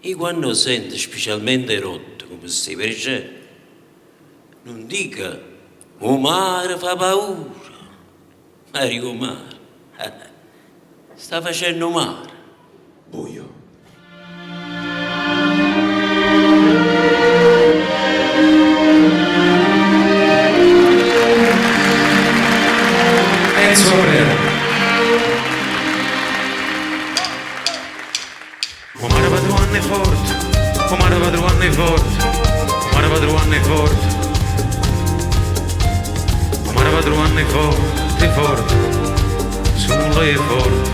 E quando senti specialmente rotto, come stai per c'è, non dica, o mare fa paura. Mario Mare, sta facendo male. Buio. Enzo Moreno. O mare padrone forte, o mare padrone forte, o mare padrone forte, o mare padrone forte, forte, sulle forte.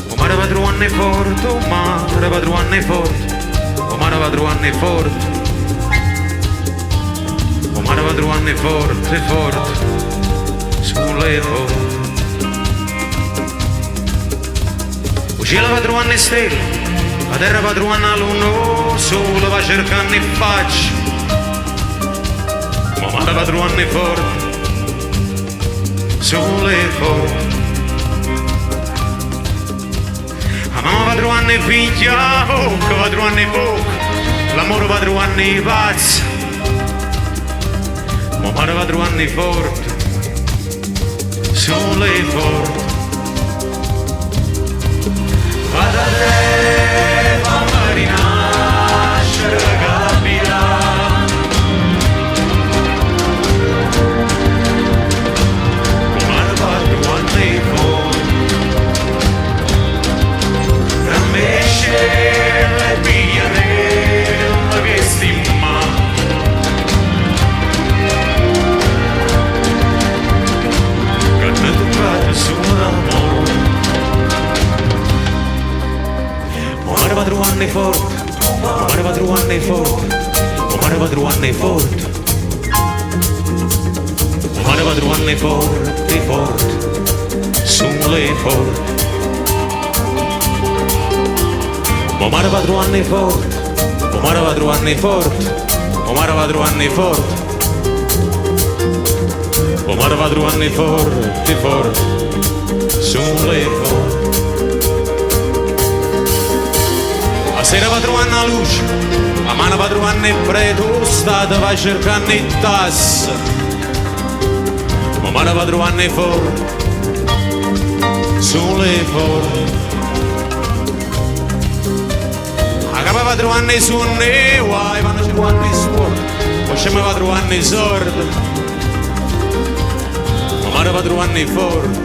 O mare padrone forte, o mare padrone forte, o mare padrone forte, o mare padrone forte, forte, sulle forte. O cielo padrone stelle, la terra padrona l'uno, sole va cercando in faccia. Ma mare padrone forte, sole forte. La mamma padrone figlia, oh, che padrone poco, l'amore padrone pazzo. Ma mare padrone forte, sole forte. Vado a te, fammi rinascere capirà. Come lo fatto anni fa, tra me scelle e pigliare che stima. Che ne toccate sull'amore. O mare padrone forte, o mare padrone forte, o mare padrone forte, o mare padrone forte, forte, sulle forte. O mare padrone forte, o mare padrone forte, o mare padrone forte, o mare padrone forte, forte, sulle forte. La sera va trovando la luce, la mano va trovando il preto, stata va cercando il tasso, la mano va trovando il forte, sulle forte. La capa va trovando i suoni, i guai vanno cercando i suoni, poi ci va trovando i sordi, la mano va trovando il forte,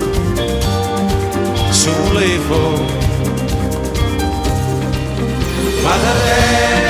sulle forte. Vado a te